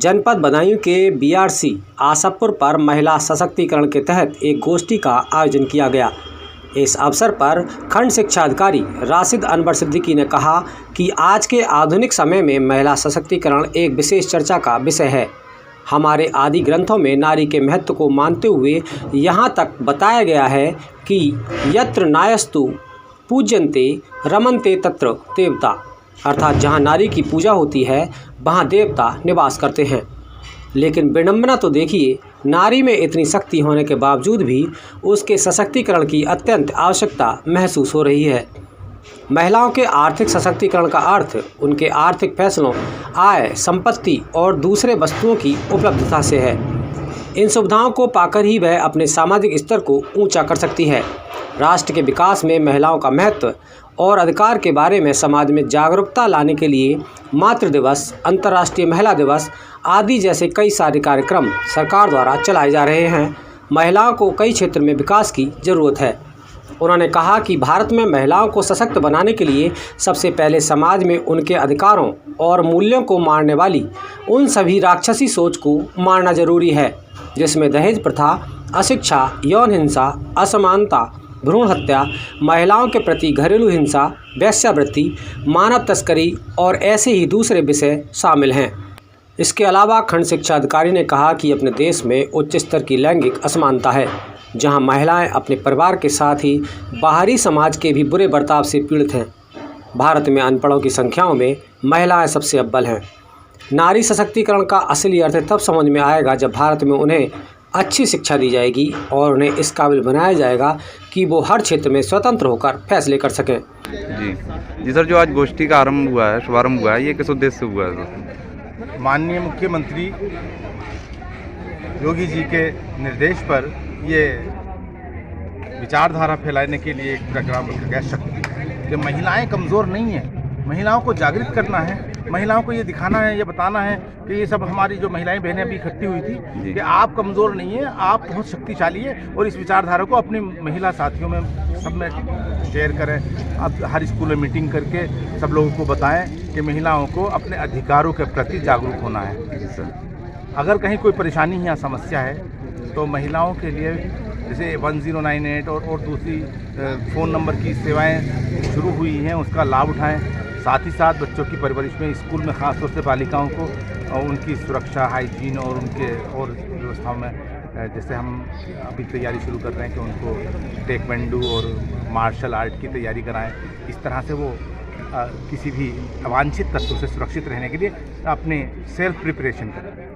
जनपद बदायूं के बीआरसी आसफपुर पर महिला सशक्तिकरण के तहत एक गोष्ठी का आयोजन किया गया। इस अवसर पर खंड शिक्षा अधिकारी राशिद अनवर सिद्दीकी ने कहा कि आज के आधुनिक समय में महिला सशक्तिकरण एक विशेष चर्चा का विषय है। हमारे आदि ग्रंथों में नारी के महत्व को मानते हुए यहाँ तक बताया गया है कि यत्र नायस्तु पूज्यन्ते रमन्ते तत्र देवता, अर्थात जहाँ नारी की पूजा होती है वहाँ देवता निवास करते हैं। लेकिन विडंबना तो देखिए, नारी में इतनी शक्ति होने के बावजूद भी उसके सशक्तिकरण की अत्यंत आवश्यकता महसूस हो रही है। महिलाओं के आर्थिक सशक्तिकरण का अर्थ उनके आर्थिक फैसलों, आय, संपत्ति और दूसरे वस्तुओं की उपलब्धता से है। इन सुविधाओं को पाकर ही वह अपने सामाजिक स्तर को ऊंचा कर सकती है। राष्ट्र के विकास में महिलाओं का महत्व और अधिकार के बारे में समाज में जागरूकता लाने के लिए मातृ दिवस, अंतर्राष्ट्रीय महिला दिवस आदि जैसे कई सारे कार्यक्रम सरकार द्वारा चलाए जा रहे हैं। महिलाओं को कई क्षेत्र में विकास की ज़रूरत है। उन्होंने कहा कि भारत में महिलाओं को सशक्त बनाने के लिए सबसे पहले समाज में उनके अधिकारों और मूल्यों को मारने वाली उन सभी राक्षसी सोच को मारना जरूरी है, जिसमें दहेज प्रथा, अशिक्षा, यौन हिंसा, असमानता, भ्रूण हत्या, महिलाओं के प्रति घरेलू हिंसा, वेश्यावृत्ति, मानव तस्करी और ऐसे ही दूसरे विषय शामिल हैं। इसके अलावा खंड शिक्षा अधिकारी ने कहा कि अपने देश में उच्च स्तर की लैंगिक असमानता है, जहां महिलाएं अपने परिवार के साथ ही बाहरी समाज के भी बुरे बर्ताव से पीड़ित हैं। भारत में अनपढ़ों की संख्याओं में महिलाएं सबसे अव्वल हैं। नारी सशक्तिकरण का असली अर्थ तब समझ में आएगा जब भारत में उन्हें अच्छी शिक्षा दी जाएगी और उन्हें इस काबिल बनाया जाएगा कि वो हर क्षेत्र में स्वतंत्र होकर फैसले कर सकें। जी सर, जो आज गोष्ठी का आरंभ हुआ है, शुभारंभ हुआ है, ये किस उद्देश्य से हुआ है? माननीय मुख्यमंत्री योगी जी के निर्देश पर ये विचारधारा फैलाने के लिए एक प्रोग्राम रखा गया शक्ति, कि महिलाएं कमज़ोर नहीं हैं, महिलाओं को जागृत करना है, महिलाओं को ये दिखाना है, ये बताना है कि ये सब हमारी जो महिलाएं बहनें अभी इकट्ठी हुई थी कि आप कमज़ोर नहीं हैं, आप बहुत शक्तिशाली है। और इस विचारधारा को अपनी महिला साथियों में सब में शेयर करें। अब हर स्कूल में मीटिंग करके सब लोगों को बताएं कि महिलाओं को अपने अधिकारों के प्रति जागरूक होना है। अगर कहीं कोई परेशानी या समस्या है तो महिलाओं के लिए जैसे 1098 और दूसरी फ़ोन नंबर की सेवाएं शुरू हुई हैं, उसका लाभ उठाएं। साथ ही साथ बच्चों की परवरिश में स्कूल में ख़ास तौर से बालिकाओं को उनकी सुरक्षा, हाइजीन और उनके और व्यवस्थाओं में जैसे हम अभी तैयारी शुरू कर रहे हैं कि उनको टेक्वेंडो और मार्शल आर्ट की तैयारी कराएं। इस तरह से वो किसी भी अवांछित तत्वों से सुरक्षित रहने के लिए अपने सेल्फ प्रिपरेशन करें।